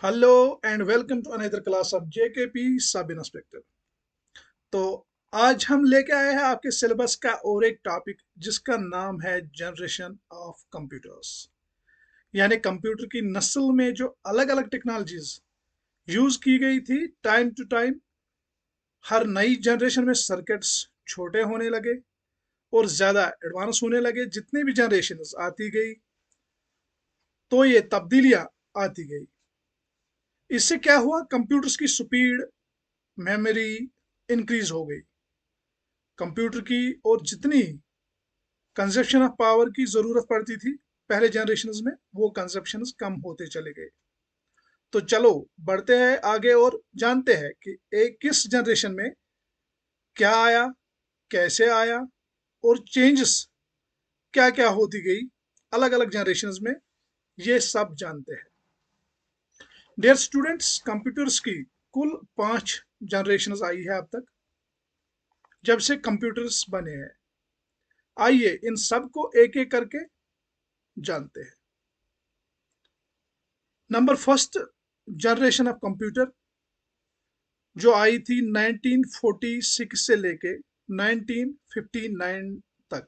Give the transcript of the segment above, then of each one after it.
Hello and welcome to another class of JKP sub inspector. तो आज हम लेके आए हैं आपके सिलेबस का और एक टॉपिक जिसका नाम है जनरेशन ऑफ कंप्यूटर्स। यानी कंप्यूटर की नस्ल में जो अलग अलग टेक्नोलॉजीज यूज की गई थी टाइम टू टाइम, हर नई जनरेशन में सर्किट्स छोटे होने लगे और ज़्यादा एडवांस होने लगे। जितनी भी जनरेशन आती गई तो ये तब्दीलियाँ आती गई। इससे क्या हुआ, कंप्यूटर्स की स्पीड, मेमोरी इंक्रीज हो गई। कंप्यूटर की और जितनी कंजप्शन ऑफ पावर की ज़रूरत पड़ती थी पहले जनरेशन में, वो कंजप्शन कम होते चले गए। तो चलो बढ़ते हैं आगे और जानते हैं कि एक किस जनरेशन में क्या आया, कैसे आया और चेंजेस क्या क्या होती गई अलग अलग जनरेशन में, ये सब जानते हैं। डियर स्टूडेंट्स, कंप्यूटर्स की कुल 5 जनरेशन आई है अब तक जब से कंप्यूटर्स बने हैं। आइए इन सब को एक एक करके जानते हैं। Number first generation of computer जो आई थी 1946 से लेके 1959 तक।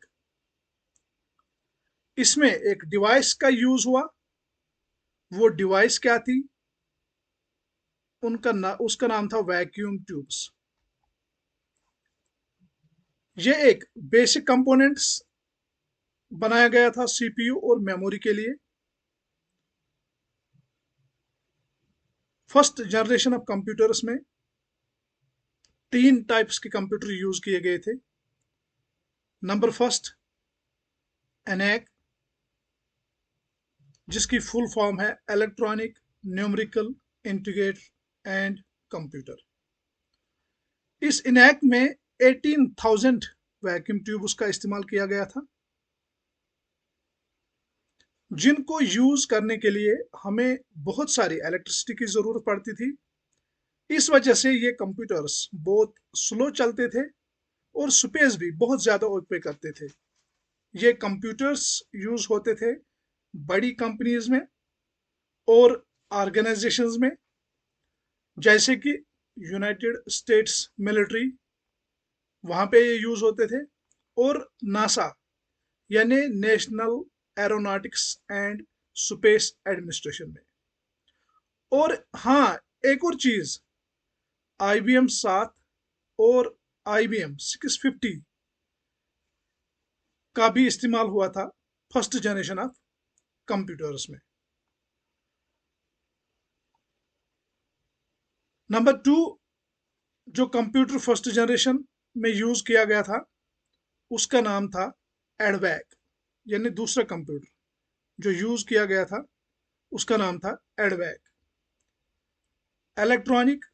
इसमें एक डिवाइस का यूज हुआ। वो डिवाइस क्या थी? उसका नाम था वैक्यूम ट्यूब्स। ये एक बेसिक कंपोनेंट्स बनाया गया था सीपीयू और मेमोरी के लिए। फर्स्ट जनरेशन ऑफ कंप्यूटर्स में 3 टाइप्स के कंप्यूटर यूज किए गए थे। नंबर फर्स्ट एनएक, जिसकी फुल फॉर्म है electronic numerical integrate and computer. इस इनैक में 18,000 वैक्यूम ट्यूब उसका इस्तेमाल किया गया था, जिनको यूज करने के लिए हमें बहुत सारी इलेक्ट्रिसिटी की जरूरत पड़ती थी। इस वजह से ये कंप्यूटर्स बहुत स्लो चलते थे और स्पेस भी बहुत ज्यादा ऑक्यूपाई करते थे। ये कंप्यूटर्स यूज होते थे बड़ी कंपनीज में और ऑर्गेनाइजेशंस में, जैसे कि यूनाइटेड स्टेट्स मिलिट्री, वहां पे ये यूज होते थे, और नासा यानी national aeronautics and space administration में। और हाँ, एक और चीज, IBM 7 और IBM 650 का भी इस्तेमाल हुआ था फर्स्ट जनरेशन ऑफ कंप्यूटर्स में। नंबर 2 जो कंप्यूटर फर्स्ट जनरेशन में यूज किया गया था उसका नाम था एडवैक। यानी दूसरा कंप्यूटर जो यूज किया गया था उसका नाम था एडवैक, electronic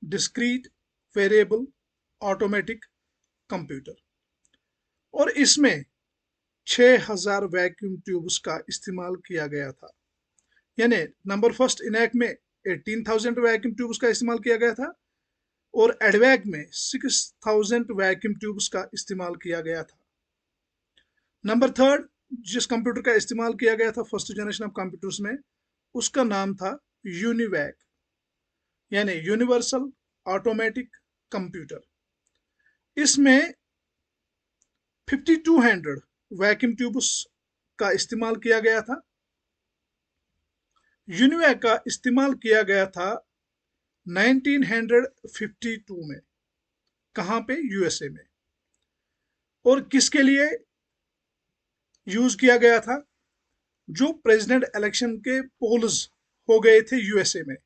discrete variable automatic computer. और इसमें 6,000 वैक्यूम ट्यूब्स का इस्तेमाल किया गया था। यानी नंबर फर्स्ट इनैक में 18,000 वैक्यूम ट्यूब्स का इस्तेमाल किया गया था और एडवैक में 6,000 वैक्यूम ट्यूब्स का इस्तेमाल किया गया था। नंबर थर्ड जिस कंप्यूटर का इस्तेमाल किया गया था फर्स्ट जनरेशन ऑफ कंप्यूटर्स में, उसका नाम था यूनिवैक, यानी यूनिवर्सल ऑटोमेटिक कंप्यूटर। इसमें 5200 वैक्यूम ट्यूब्स का इस्तेमाल किया गया था। यूनिवैक का इस्तेमाल किया गया था 1952 में। कहाँ पे? USA में। और किसके लिए यूज किया गया था? जो प्रेसिडेंट इलेक्शन के पोल्स हो गए थे USA में,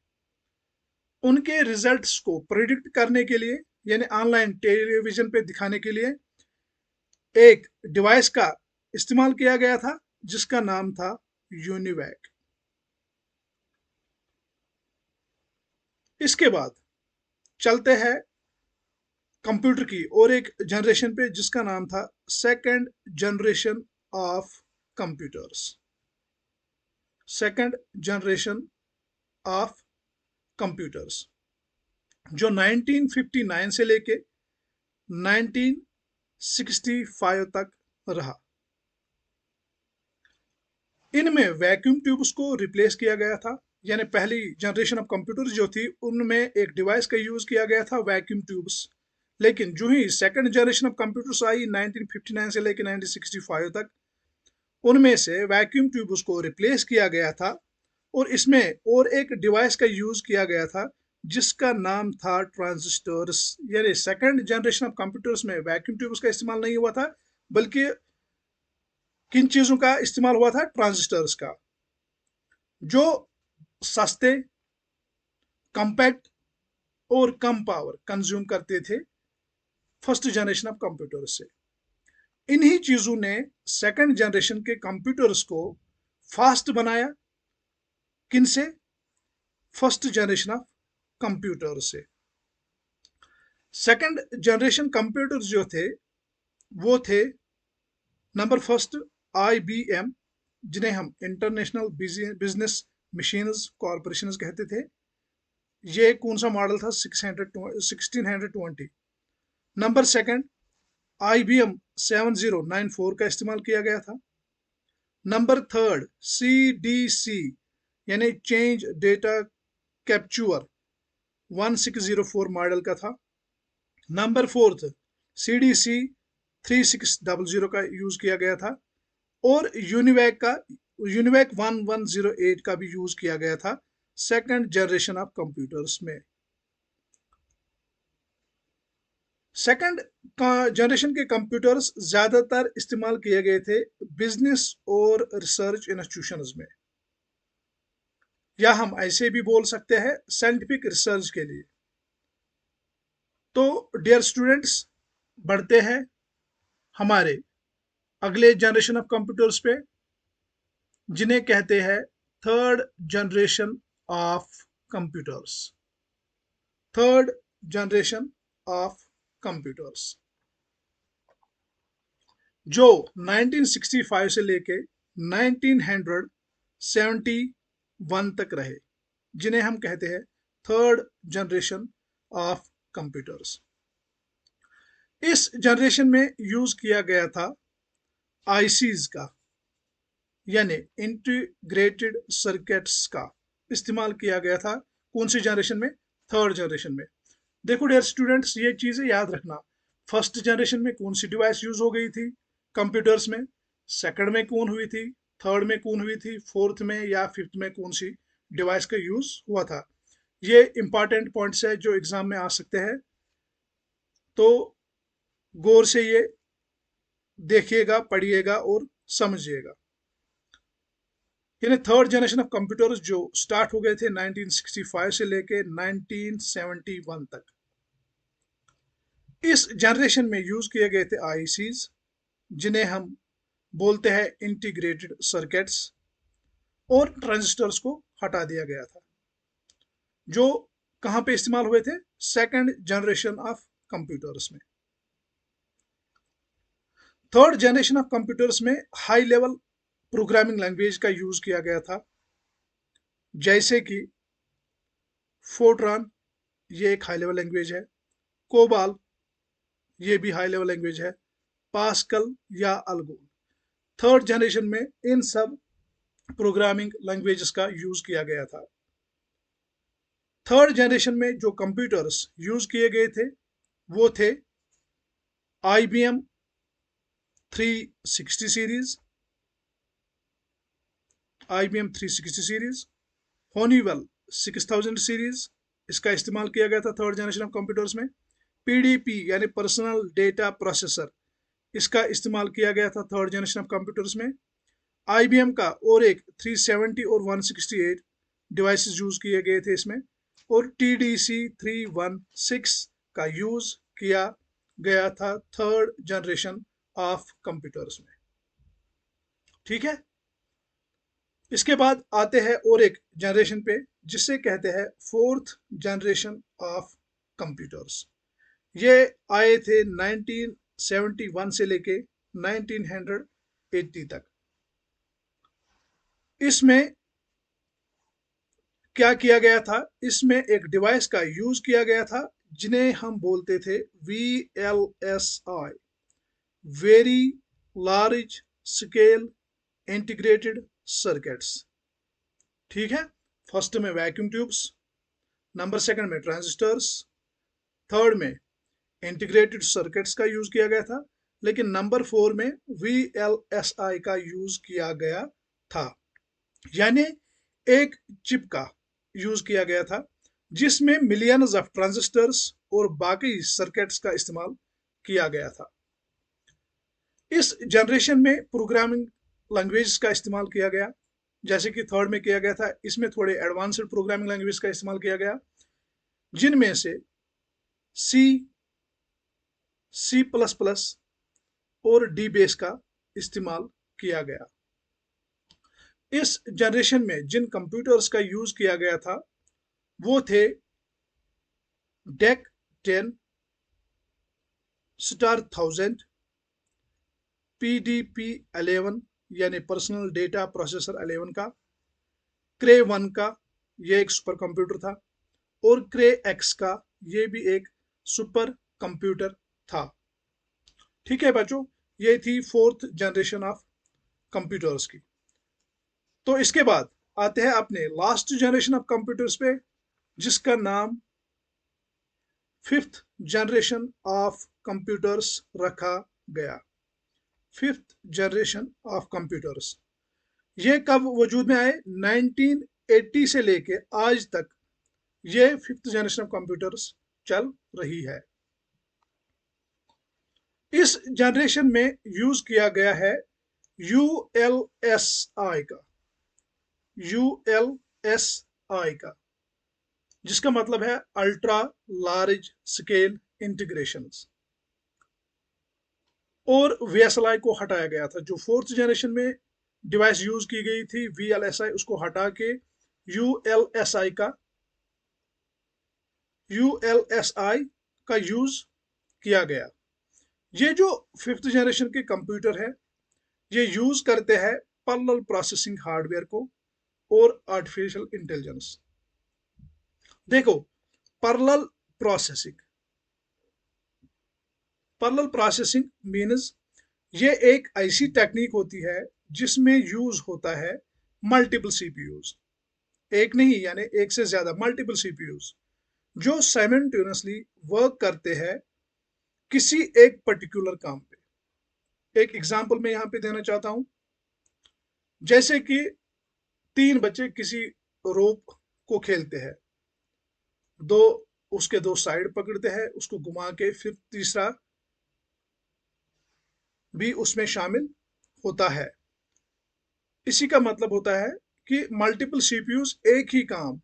उनके रिजल्ट्स को प्रिडिक्ट करने के लिए, यानी ऑनलाइन टेलीविजन पे दिखाने के लिए एक डिवाइस का इस्तेमाल किया गया था जिसका नाम था यूनिवैक। इसके बाद चलते हैं कंप्यूटर की और एक जनरेशन पे जिसका नाम था second generation of computers. Second generation of computers जो 1959 से लेके 1965 तक रहा। इनमें वैक्यूम ट्यूब्स को रिप्लेस किया गया था यानी पहली जनरेशन ऑफ कंप्यूटर जो थी उनमें एक डिवाइस का यूज किया गया था, वैक्यूम ट्यूब्स। लेकिन जो ही सेकंड जनरेशन ऑफ कंप्यूटर्स आई 1959 से लेकर 1965 तक, उनमें से वैक्यूम ट्यूब्स को रिप्लेस किया गया था और इसमें और एक डिवाइस का यूज किया गया था जिसका नाम था ट्रांजिस्टर्स। यानी सेकंड जनरेशन ऑफ कंप्यूटर्स में वैक्यूम ट्यूब्स का इस्तेमाल नहीं हुआ था, बल्कि किन चीजों का इस्तेमाल हुआ था? ट्रांजिस्टर्स का, जो सस्ते, कॉम्पैक्ट और कम पावर कंज्यूम करते थे फर्स्ट जनरेशन ऑफ कंप्यूटर्स से। इन्हीं चीजों ने सेकंड जनरेशन के कंप्यूटर्स को फास्ट बनाया। किन से? फर्स्ट जनरेशन ऑफ कंप्यूटर से। सेकंड जनरेशन कंप्यूटर्स जो थे वो थे, नंबर फर्स्ट, IBM, जिन्हें हम इंटरनेशनल बिजनेस मशीन्स कॉरपोरेशन कहते थे। ये कौन सा मॉडल था? 1620। नंबर सेकंड, IBM 7094 का इस्तेमाल किया गया था। नंबर थर्ड, CDC यानी चेंज डेटा कैप्चर 1604 मॉडल का था। नंबर फोर्थ, CDC 3600 का यूज किया गया था। और यूनिवैक 1108 का भी यूज किया गया था सेकंड जनरेशन ऑफ कंप्यूटर्स में। सेकंड जनरेशन के कंप्यूटर्स ज्यादातर इस्तेमाल किए गए थे बिजनेस और रिसर्च इंस्टीट्यूशंस में, या हम ऐसे भी बोल सकते हैं साइंटिफिक रिसर्च के लिए। तो डियर स्टूडेंट्स, बढ़ते हैं हमारे अगले जनरेशन ऑफ कंप्यूटर्स पे, जिन्हें कहते हैं third generation of computers. Third generation of computers जो 1965 से लेके 1971 तक रहे, जिन्हें हम कहते हैं थर्ड जनरेशन ऑफ कंप्यूटर्स। इस जनरेशन में यूज किया गया था आईसीज का, यानी इंटीग्रेटेड सर्किट्स का इस्तेमाल किया गया था। कौन सी जनरेशन में? थर्ड जनरेशन में। देखो डियर स्टूडेंट्स, ये चीजें याद रखना, फर्स्ट जनरेशन में कौन सी डिवाइस यूज हो गई थी कंप्यूटर्स में, सेकंड में कौन हुई थी, थर्ड में कौन हुई थी, फोर्थ में या फिफ्थ में कौन सी डिवाइस का यूज हुआ था। ये इंपॉर्टेंट पॉइंट्स है जो एग्जाम में आ सकते हैं, तो गौर से ये देखिएगा, पढ़िएगा और समझिएगा। यानी थर्ड जनरेशन ऑफ कंप्यूटर्स जो स्टार्ट हो गए थे 1965 से लेके 1971 तक। इस जनरेशन में यूज किए गए थे आईसीज, जिन्हें हम बोलते हैं इंटीग्रेटेड सर्किट्स, और ट्रांजिस्टर्स को हटा दिया गया था, जो कहां पे इस्तेमाल हुए थे? सेकंड जनरेशन ऑफ कंप्यूटर्स में। थर्ड जनरेशन ऑफ कंप्यूटर्स में हाई लेवल प्रोग्रामिंग लैंग्वेज का यूज किया गया था, जैसे कि फोर्ट्रान, ये एक हाई लेवल लैंग्वेज है। कोबाल, ये भी हाई लेवल लैंग्वेज है। पास्कल या अल्गोल। थर्ड जनरेशन में इन सब प्रोग्रामिंग लैंग्वेजेस का यूज किया गया था। थर्ड जनरेशन में जो कंप्यूटर्स यूज किए गए थे वो थे IBM 360 सीरीज, IBM 360 सीरीज, होनीवेल 6000 सीरीज, इसका इस्तेमाल किया गया था थर्ड जनरेशन ऑफ कंप्यूटर्स में। PDP यानी पर्सनल डेटा प्रोसेसर, इसका इस्तेमाल किया गया था थर्ड जनरेशन ऑफ कंप्यूटर्स में। IBM का और एक 370 और 168 डिवाइसेस यूज किए गए थे इसमें, और TDC 316 का यूज किया गया था थर्ड जनरेशन ऑफ कंप्यूटर्स में। ठीक है, इसके बाद आते हैं और एक जनरेशन पे, जिसे कहते हैं फोर्थ जनरेशन ऑफ कंप्यूटर्स। ये आए थे 1971 से लेके 1980 तक। इसमें क्या किया गया था? इसमें एक डिवाइस का यूज किया गया था जिन्हें हम बोलते थे VLSI, very large scale integrated circuits. ठीक है, फर्स्ट में वैक्यूम ट्यूब्स, नंबर सेकंड में ट्रांजिस्टर्स, थर्ड में इंटीग्रेटेड सर्किट्स का यूज किया गया था, लेकिन नंबर 4 में VLSI का यूज किया गया था, यानी एक चिप का यूज किया गया था जिसमें मिलियंस ऑफ ट्रांजिस्टर्स और बाकी सर्किट्स का इस्तेमाल किया गया था। इस जनरेशन में प्रोग्रामिंग लैंग्वेज का इस्तेमाल किया गया, जैसे कि थर्ड में किया गया था। इसमें थोड़े एडवांस्ड प्रोग्रामिंग लैंग्वेज का इस्तेमाल किया गया, जिनमें से C++ और डी बेस का इस्तेमाल किया गया। इस जनरेशन में जिन कंप्यूटर्स का यूज किया गया था वो थे DEC 10, स्टार 1000, PDP 11 यानी पर्सनल डेटा प्रोसेसर 11 का, क्रे 1 का, ये एक सुपर कंप्यूटर था, और क्रे X का, ये भी एक सुपर कंप्यूटर था। ठीक है बच्चों, ये थी फोर्थ जनरेशन ऑफ कंप्यूटर्स की। तो इसके बाद आते हैं अपने लास्ट जनरेशन ऑफ कंप्यूटर्स पे, जिसका नाम फिफ्थ जनरेशन ऑफ कंप्यूटर्स रखा गया। फिफ्थ जनरेशन ऑफ कंप्यूटर्स ये कब वजूद में आए? 1980 से लेके आज तक ये फिफ्थ जनरेशन ऑफ कंप्यूटर्स चल रही है। इस जनरेशन में यूज किया गया है ULSI का, ULSI का, जिसका मतलब है अल्ट्रा लार्ज स्केल इंटीग्रेशंस। और VSLI को हटाया गया था। जो फोर्थ जनरेशन में डिवाइस यूज की गई थी VLSI, उसको हटा के ULSI का यूज किया गया। ये जो फिफ्थ जनरेशन के कंप्यूटर है, ये यूज करते हैं पैरेलल प्रोसेसिंग हार्डवेयर को और आर्टिफिशियल इंटेलिजेंस। देखो, पैरेलल प्रोसेसिंग मीन्स ये एक ऐसी टेक्निक होती है जिसमें यूज होता है मल्टीपल सीपीयूज, एक नहीं यानी एक से ज्यादा मल्टीपल सीपीयूज, जो साइमल्टेनियसली वर्क करते हैं किसी एक पर्टिकुलर काम पे। एक एग्जांपल मैं यहाँ पे देना चाहता हूँ, जैसे कि 3 बच्चे किसी रोप को खेलते हैं, उसके 2 साइड पकड़ते हैं, उसको घुमा के, फिर तीसरा भी उसमें शामिल होता है। इसी का मतलब होता है कि मल्टीपल सीपीयूज एक ही काम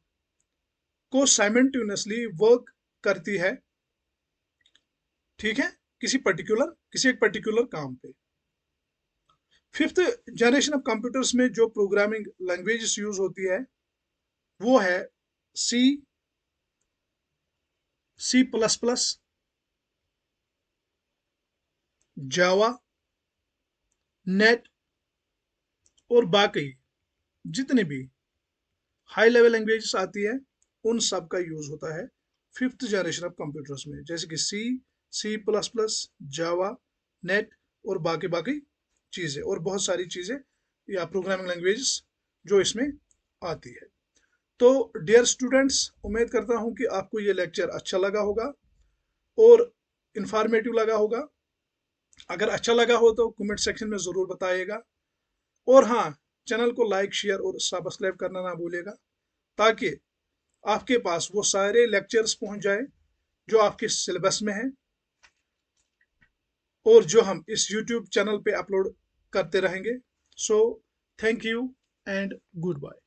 को साइमल्टेनियसली वर्क करती है, ठीक है, किसी एक पर्टिकुलर काम पे। फिफ्थ जनरेशन ऑफ कंप्यूटर्स में जो प्रोग्रामिंग लैंग्वेजेस यूज होती है वो है C++, जावा, नेट और बाकी जितने भी हाई लेवल लैंग्वेजेस आती है उन सब का यूज होता है फिफ्थ जनरेशन ऑफ कंप्यूटर्स में, जैसे कि C++, जावा, नेट और बाकी चीज़ें, और बहुत सारी चीज़ें या प्रोग्रामिंग लैंग्वेजेस जो इसमें आती है। तो डियर स्टूडेंट्स, उम्मीद करता हूं कि आपको ये लेक्चर अच्छा लगा होगा और इंफॉर्मेटिव लगा होगा। अगर अच्छा लगा हो तो कमेंट सेक्शन में ज़रूर बताइएगा, और हाँ, चैनल को लाइक, शेयर और सब्सक्राइब करना ना भूलिएगा, ताकि आपके पास वो सारे लेक्चर्स पहुंच जाए जो आपके सिलेबस में हैं और जो हम इस YouTube चैनल पे अपलोड करते रहेंगे। So thank you and good bye.